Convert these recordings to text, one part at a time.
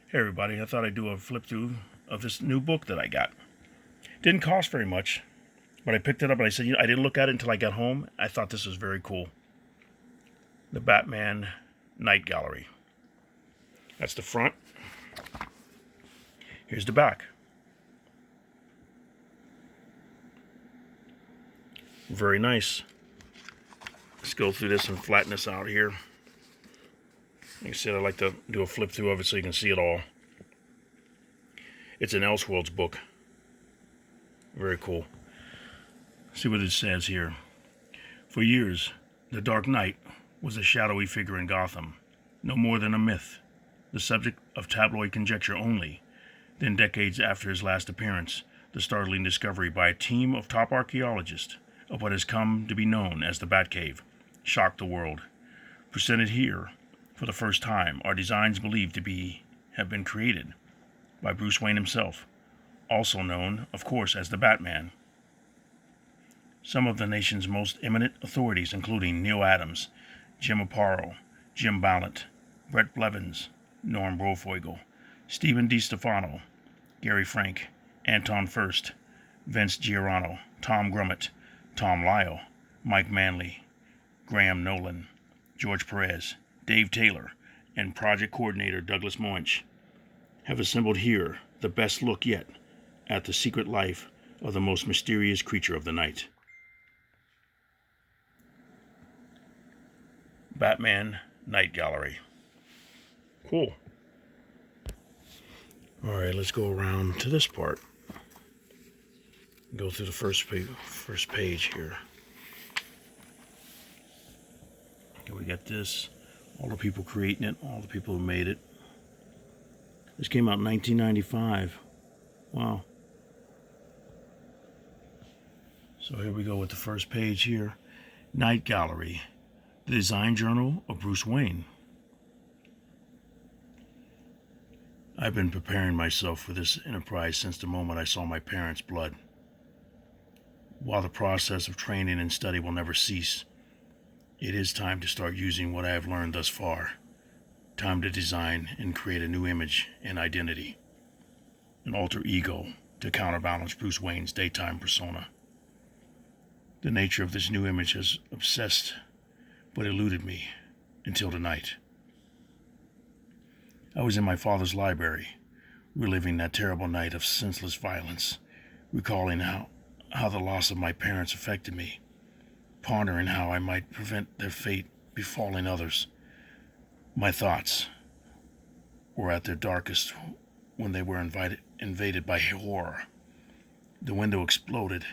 Hey everybody, I thought I'd do a flip through of this new book that I got. Didn't cost very much, but I picked it up and I said, I didn't look at it until I got home. I thought this was very cool. The Batman Night Gallery. That's the front. Here's the back. Very nice. Let's go through this and flatten this out here. Like I said, I like to do a flip through of it so you can see it all. It's an Elseworlds book. Very cool. See what it says here. For years, the Dark Knight was a shadowy figure in Gotham, no more than a myth, the subject of tabloid conjecture only. Then, decades after his last appearance, the startling discovery by a team of top archaeologists of what has come to be known as the Batcave shocked the world. Presented here, for the first time, are designs believed to have been created by Bruce Wayne himself, also known, of course, as the Batman. Some of the nation's most eminent authorities, including Neil Adams, Jim Aparo, Jim Ballant, Brett Blevins, Norm Brofeugel, Stephen DiStefano, Gary Frank, Anton Furst, Vince Giordano, Tom Grummett, Tom Lyle, Mike Manley, Graham Nolan, George Perez, Dave Taylor, and project coordinator Douglas Moench have assembled here the best look yet at the secret life of the most mysterious creature of the night. Batman Night Gallery. Cool. Alright, let's go around to this part. Go through the first page here. Okay, we got this. All the people creating it, all the people who made it. This came out in 1995. Wow. So here we go with the first page here. Night Gallery, the design journal of Bruce Wayne. I've been preparing myself for this enterprise since the moment I saw my parents' blood. While the process of training and study will never cease, it is time to start using what I have learned thus far. Time to design and create a new image and identity. An alter ego to counterbalance Bruce Wayne's daytime persona. The nature of this new image has obsessed but eluded me until tonight. I was in my father's library, reliving that terrible night of senseless violence, recalling how the loss of my parents affected me, pondering how I might prevent their fate befalling others. My thoughts were at their darkest when they were invaded by horror. The window exploded,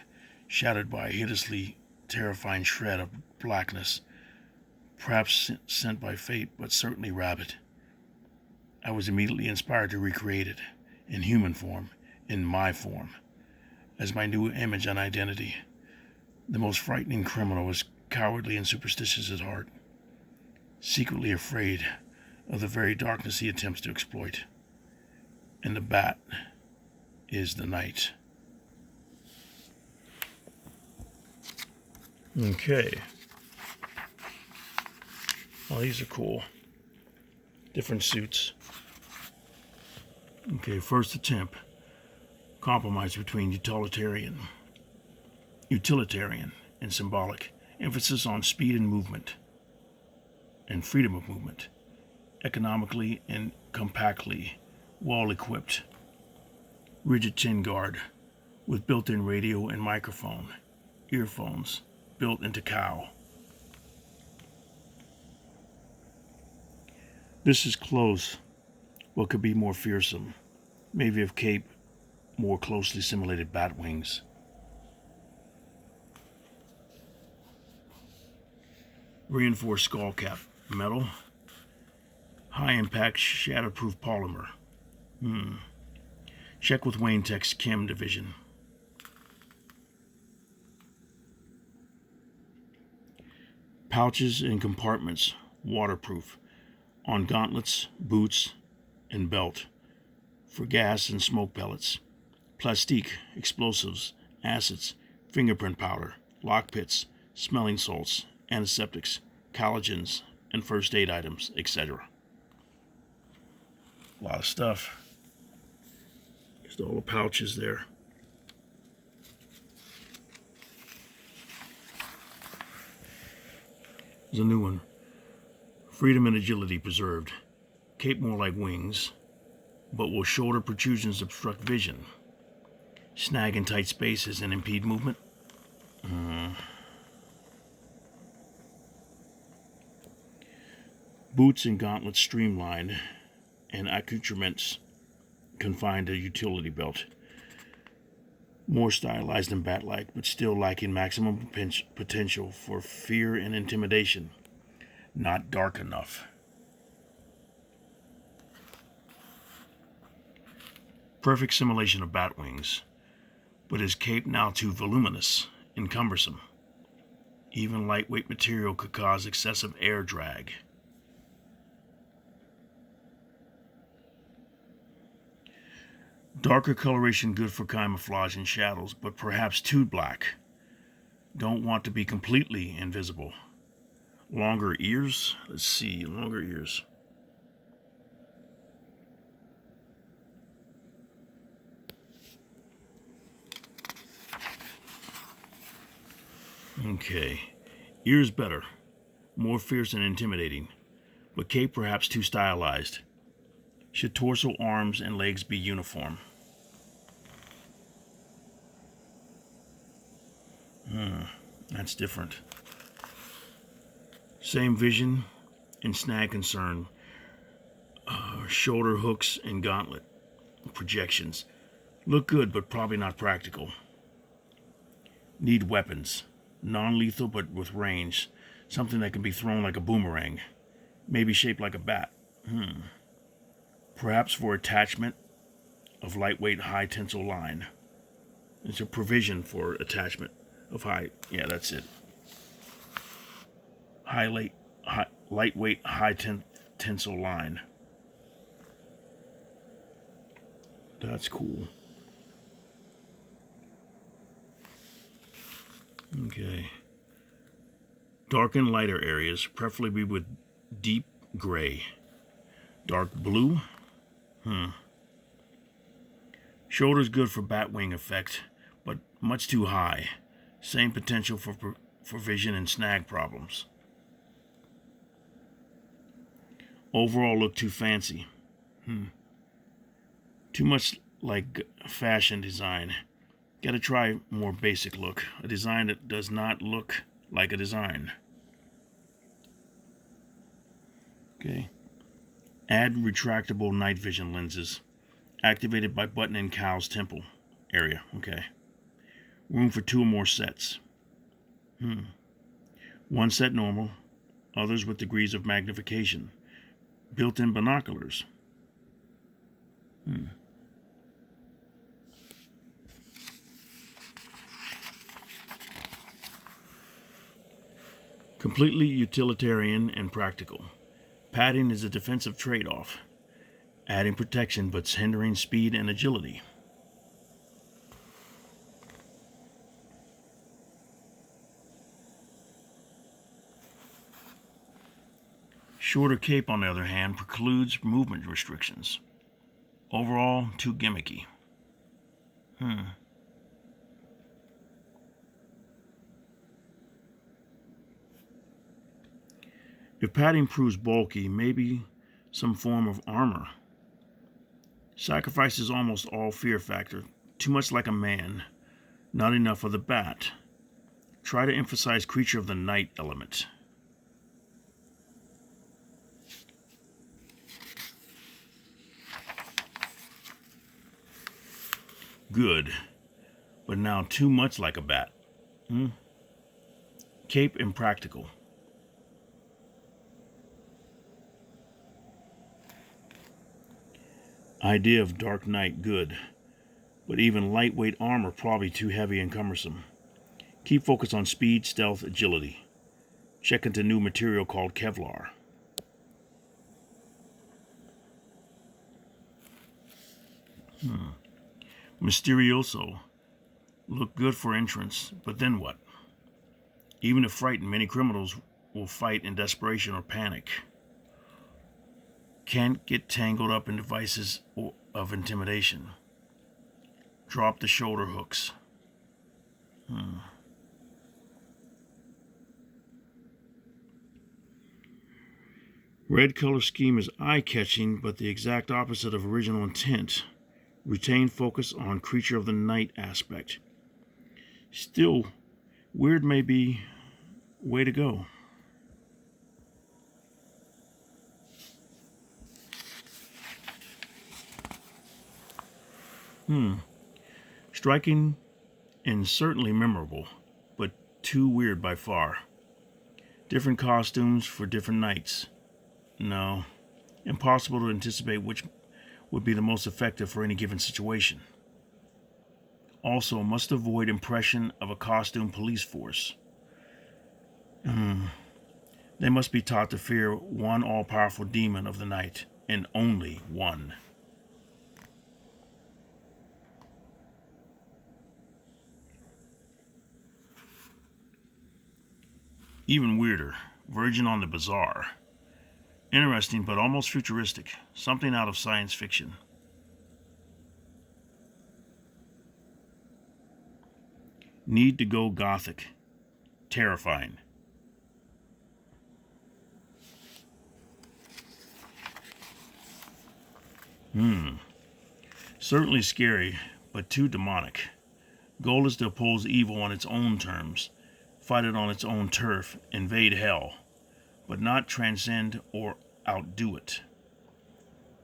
shattered by a hideously terrifying shred of blackness, perhaps sent by fate, but certainly rabid. I was immediately inspired to recreate it, in human form, in my form, as my new image and identity. The most frightening criminal was cowardly and superstitious at heart, secretly afraid of the very darkness he attempts to exploit. And the bat is the night. Okay. Well, these are cool. Different suits. Okay, first attempt. Compromise between utilitarian and symbolic. Emphasis on speed and movement. And freedom of movement. Economically and compactly. Well equipped. Rigid tin guard. With built-in radio and microphone. Earphones. Built into cowl. This is close. What could be more fearsome? Maybe if cape more closely simulated bat wings. Reinforced skull cap. Metal. High impact shatterproof polymer. Check with Wayne Tech's Chem division. Pouches and compartments. Waterproof. On gauntlets, boots, and belt. For gas and smoke pellets. Plastique, explosives, acids, fingerprint powder, lock pits, smelling salts, antiseptics, collagens, and first aid items, etc. A lot of stuff. Just all the pouches there. There's a new one. Freedom and agility preserved. Cape more like wings, but will shoulder protrusions obstruct vision? Snag in tight spaces and impede movement? Boots and gauntlets streamlined, and accoutrements confined to utility belt. More stylized and bat-like, but still lacking maximum potential for fear and intimidation. Not dark enough. Perfect simulation of bat wings, but his cape now too voluminous and cumbersome. Even lightweight material could cause excessive air drag. Darker coloration good for camouflage and shadows, but perhaps too black. Don't want to be completely invisible. Longer ears? Let's see, longer ears. Okay. Ears better. More fierce and intimidating. But cape perhaps too stylized. Should torso, arms, and legs be uniform? That's different. Same vision and snag concern. Shoulder hooks and gauntlet projections. Look good, but probably not practical. Need weapons. Non-lethal, but with range. Something that can be thrown like a boomerang. Maybe shaped like a bat. Perhaps for attachment of lightweight high tensile line. It's a provision for attachment of high. Yeah, that's it. Lightweight high tensile line. That's cool. Okay. Darken lighter areas, preferably with deep gray. Dark blue? Shoulders good for batwing effect, but much too high. Same potential for vision and snag problems. Overall look too fancy. Too much like fashion design. Gotta try more basic look. A design that does not look like a design. Okay. Add retractable night vision lenses. Activated by button in cow's temple area. Okay. Room for 2 or more sets. One set normal. Others with degrees of magnification. Built-in binoculars. Completely utilitarian and practical. Padding is a defensive trade-off. Adding protection but hindering speed and agility. Shorter cape, on the other hand, precludes movement restrictions. Overall, too gimmicky. If padding proves bulky, maybe some form of armor. Sacrifices almost all fear factor. Too much like a man. Not enough of the bat. Try to emphasize creature of the night element. Good. But now too much like a bat. Cape impractical. Idea of dark night good, but even lightweight armor probably too heavy and cumbersome. Keep focus on speed, stealth, agility. Check into new material called Kevlar. Mysterioso. Look good for entrance, but then what? Even if frightened, many criminals will fight in desperation or panic. Can't get tangled up in devices of intimidation. Drop the shoulder hooks. Red color scheme is eye-catching, but the exact opposite of original intent. Retain focus on creature of the night aspect. Still, weird may be way to go. Striking and certainly memorable, but too weird by far. Different costumes for different nights. No, impossible to anticipate which would be the most effective for any given situation. Also, must avoid impression of a costume police force. They must be taught to fear one all-powerful demon of the night, and only one. Even weirder, Virgin on the Bazaar. Interesting, but almost futuristic. Something out of science fiction. Need to go gothic. Terrifying. Certainly scary, but too demonic. Goal is to oppose evil on its own terms, fight it on its own turf, invade hell, but not transcend or outdo it.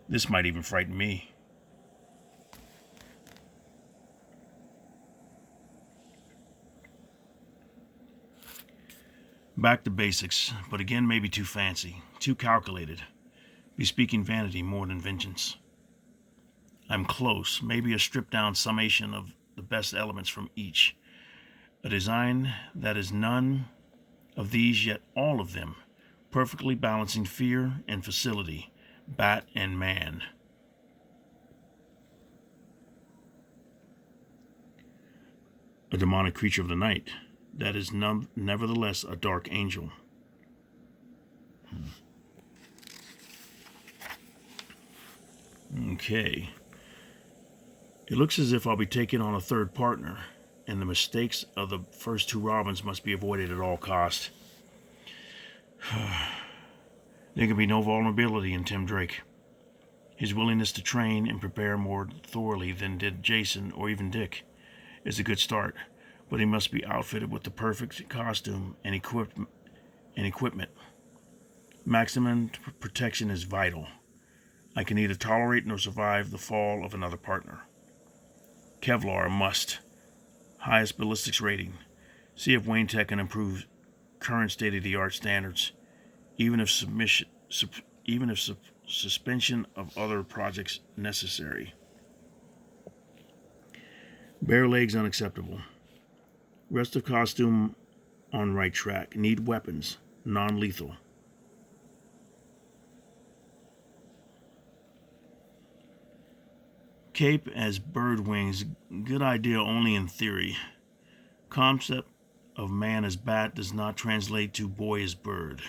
This might even frighten me. Back to basics, but again maybe too fancy, too calculated, bespeaking vanity more than vengeance. I'm close, maybe a stripped down summation of the best elements from each. A design that is none of these, yet all of them, perfectly balancing fear and facility, bat and man. A demonic creature of the night that is nevertheless a dark angel. Okay. It looks as if I'll be taking on a third partner, and the mistakes of the first two Robins must be avoided at all cost. There can be no vulnerability in Tim Drake. His willingness to train and prepare more thoroughly than did Jason or even Dick is a good start, but he must be outfitted with the perfect costume and equipment. Maximum protection is vital. I can neither tolerate nor survive the fall of another partner. Kevlar a must. Highest ballistics rating. See if Wayne Tech can improve current state-of-the-art standards, even if suspension of other projects necessary. Bare legs unacceptable. Rest of costume on right track. Need weapons, non-lethal. Cape as bird wings, good idea only in theory. Concept of man as bat does not translate to boy as bird.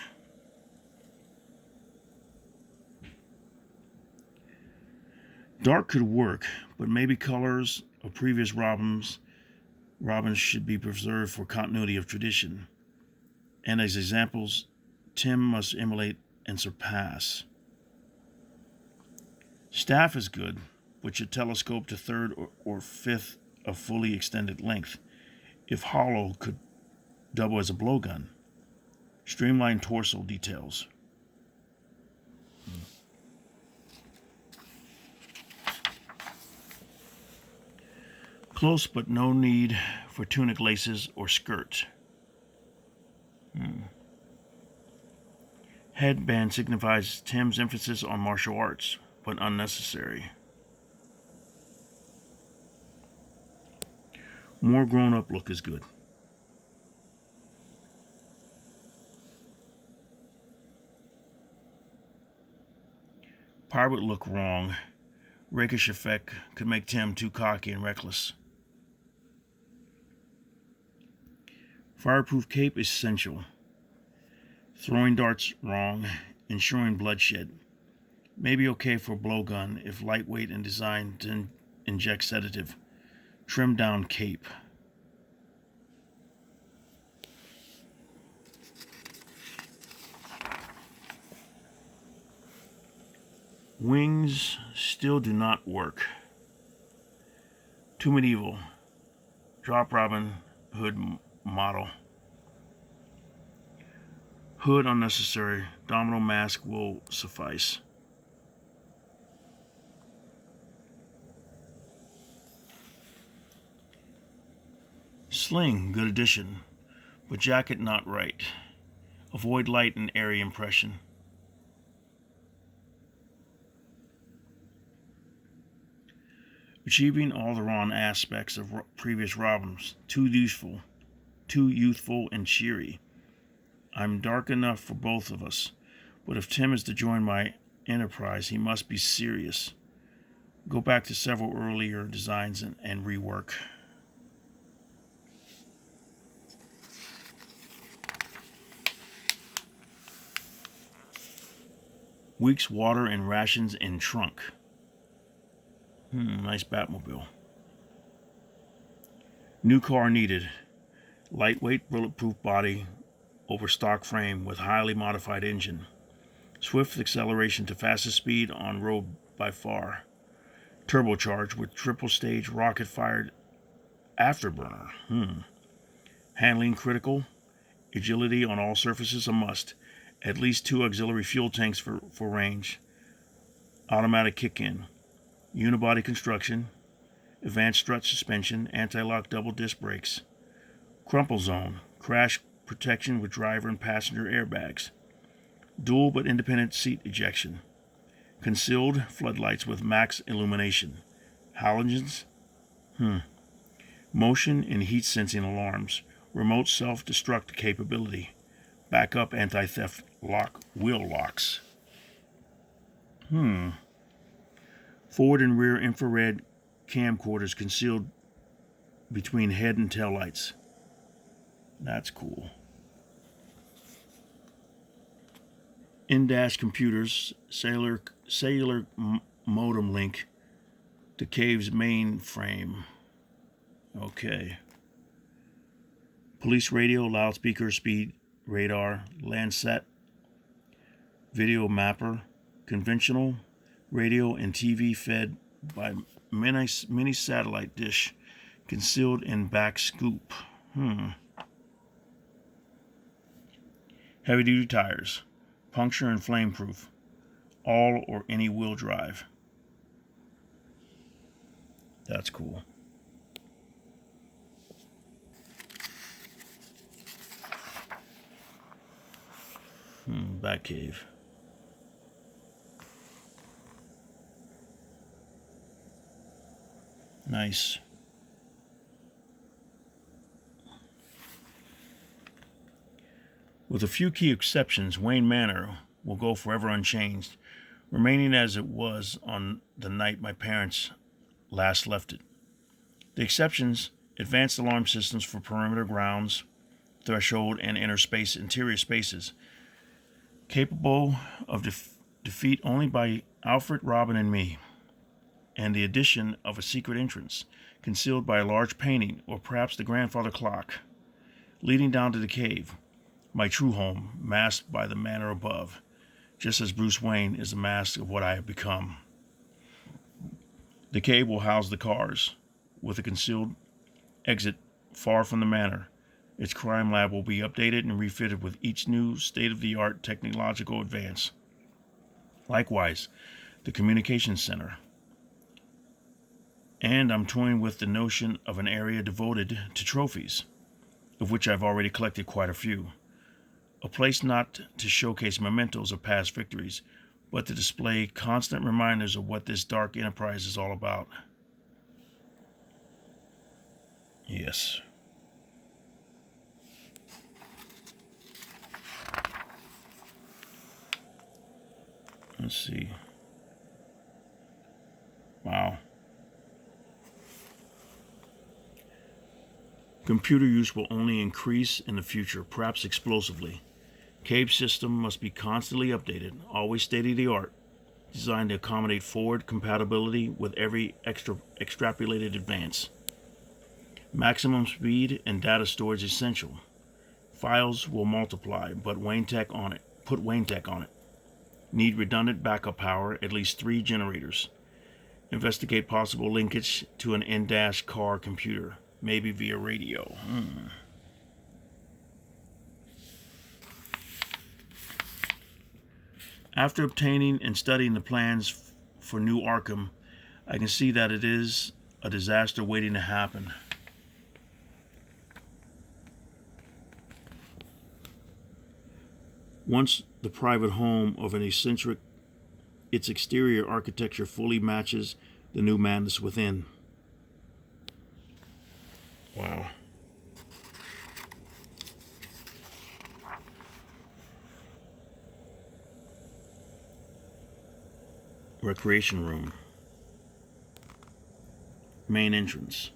Dark could work, but maybe colors of previous Robins should be preserved for continuity of tradition. And as examples, Tim must emulate and surpass. Staff is good, but should telescope to third or fifth of fully extended length. If hollow, could double as a blowgun. Streamlined torso details. Close, but no need for tunic laces or skirt. Headband signifies Tim's emphasis on martial arts, but unnecessary. More grown-up look is good. Pirate look wrong. Rakish effect could make Tim too cocky and reckless. Fireproof cape essential. Throwing darts wrong, ensuring bloodshed. May be okay for blowgun if lightweight and designed to inject sedative. Trimmed down cape. Wings still do not work. Too medieval. Drop Robin Hood model. Hood unnecessary. Domino mask will suffice. Sling, good addition, but jacket not right. Avoid light and airy impression. Achieving all the wrong aspects of previous Robins. Too youthful and cheery. I'm dark enough for both of us, but if Tim is to join my enterprise, he must be serious. Go back to several earlier designs and rework. Weeks water and rations in trunk. Nice Batmobile. New car needed. Lightweight, bulletproof body over stock frame with highly modified engine. Swift acceleration to fastest speed on road by far. Turbocharged with triple-stage rocket-fired afterburner. Handling critical. Agility on all surfaces a must. At least 2 auxiliary fuel tanks for range. Automatic kick-in. Unibody construction, advanced strut suspension, anti-lock double disc brakes, crumple zone, crash protection with driver and passenger airbags, dual but independent seat ejection, concealed floodlights with max illumination, halogens, motion and heat sensing alarms, remote self-destruct capability, backup anti-theft wheel locks. Forward and rear infrared camcorders concealed between head and tail lights. That's cool. In-dash computers, cellular modem link to Cave's mainframe. Okay. Police radio, loudspeaker, speed radar, Landsat, video mapper, conventional radio and TV fed by mini satellite dish concealed in back scoop. Heavy duty tires, puncture and flame proof, all or any wheel drive. That's cool. Batcave. Nice. With a few key exceptions, Wayne Manor will go forever unchanged, remaining as it was on the night my parents last left it. The exceptions: advanced alarm systems for perimeter grounds, threshold, and interior spaces, capable of defeat only by Alfred, Robin, and me, and the addition of a secret entrance, concealed by a large painting, or perhaps the grandfather clock, leading down to the cave, my true home, masked by the manor above, just as Bruce Wayne is the mask of what I have become. The cave will house the cars, with a concealed exit far from the manor. Its crime lab will be updated and refitted with each new state-of-the-art technological advance. Likewise, the communications center. And I'm toying with the notion of an area devoted to trophies, of which I've already collected quite a few. A place not to showcase mementos of past victories, but to display constant reminders of what this dark enterprise is all about. Yes. Let's see. Wow. Computer use will only increase in the future, perhaps explosively. Cave system must be constantly updated, always state-of-the-art. designed to accommodate forward compatibility with every extrapolated advance. Maximum speed and data storage essential. Files will multiply, but put WayneTech on it. Need redundant backup power, at least 3 generators. Investigate possible linkage to an in-dash car computer, maybe via radio. After obtaining and studying the plans for New Arkham, I can see that it is a disaster waiting to happen. Once the private home of an eccentric, its exterior architecture fully matches the new madness within. Wow. Recreation room. Main entrance.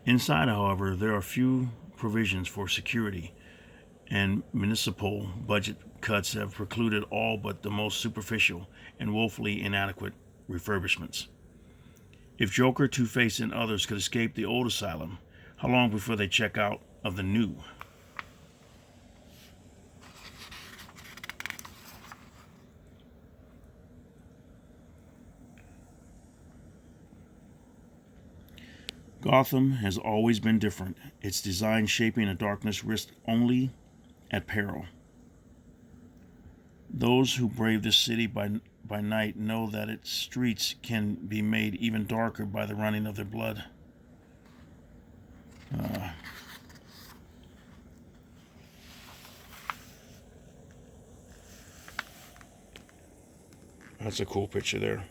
Inside, however, there are few provisions for security, and municipal budget cuts have precluded all but the most superficial and woefully inadequate refurbishments. If Joker, Two-Face, and others could escape the old asylum, how long before they check out of the new? Gotham has always been different, its design shaping a darkness risked only at peril. Those who brave this city by night know that its streets can be made even darker by the running of their blood. That's a cool picture there.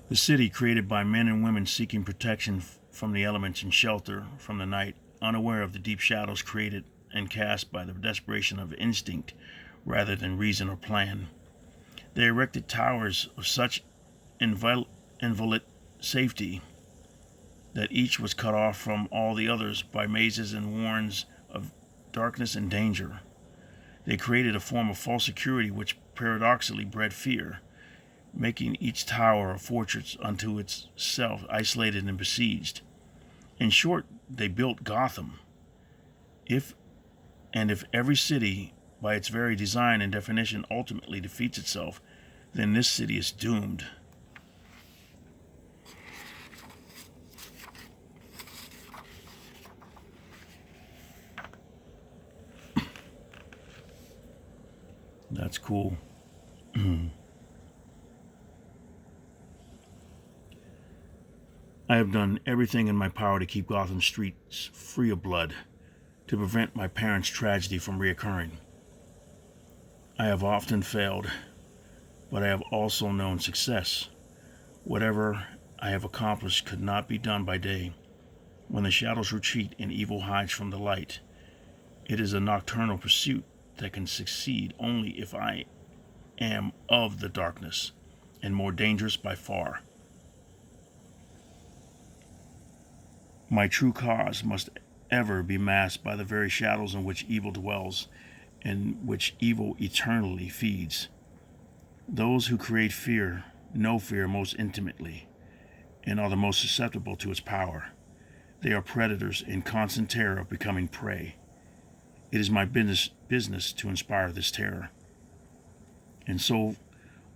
The city created by men and women seeking protection from the elements and shelter from the night, unaware of the deep shadows created and cast by the desperation of instinct rather than reason or plan. They erected towers of such inviolate safety that each was cut off from all the others by mazes and warrens of darkness and danger. They created a form of false security which paradoxically bred fear, making each tower a fortress unto itself, isolated and besieged. In short, they built Gotham. If every city, by its very design and definition, ultimately defeats itself, then this city is doomed. That's cool. I have done everything in my power to keep Gotham streets free of blood, to prevent my parents' tragedy from reoccurring. I have often failed, but I have also known success. Whatever I have accomplished could not be done by day, when the shadows retreat and evil hides from the light. It is a nocturnal pursuit that can succeed only if I am of the darkness, and more dangerous by far. My true cause must ever be masked by the very shadows in which evil dwells, and which evil eternally feeds. Those who create fear know fear most intimately, and are the most susceptible to its power. They are predators in constant terror of becoming prey. It is my business to inspire this terror. And so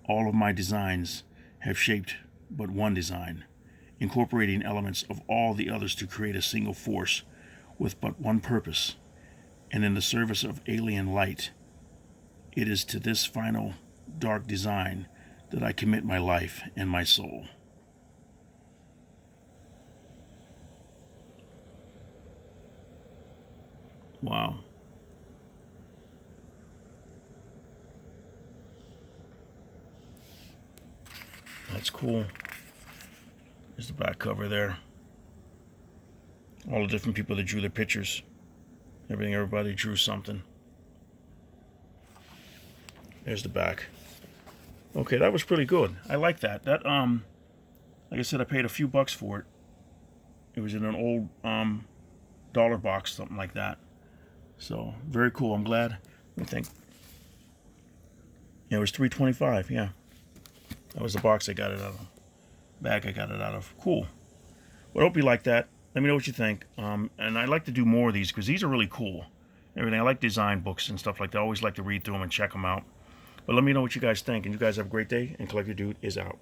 all of my designs have shaped but one design, incorporating elements of all the others to create a single force with but one purpose, and in the service of alien light. It is to this final dark design that I commit my life and my soul. Wow. That's cool. There's the back cover there. All the different people that drew their pictures. Everybody drew something. There's the back. Okay, that was pretty good. I like that. That like I said, I paid a few bucks for it. It was in an old dollar box, something like that. So very cool. I'm glad. I think it was $3.25. Yeah, that was the box I got it out of. Bag I got it out of. Cool. Well, I hope you like that. Let me know what you think. And I'd like to do more of these because these are really cool. Everything. I like design books and stuff like that. I always like to read through them and check them out. But let me know what you guys think. And you guys have a great day. And Collector Dude is out.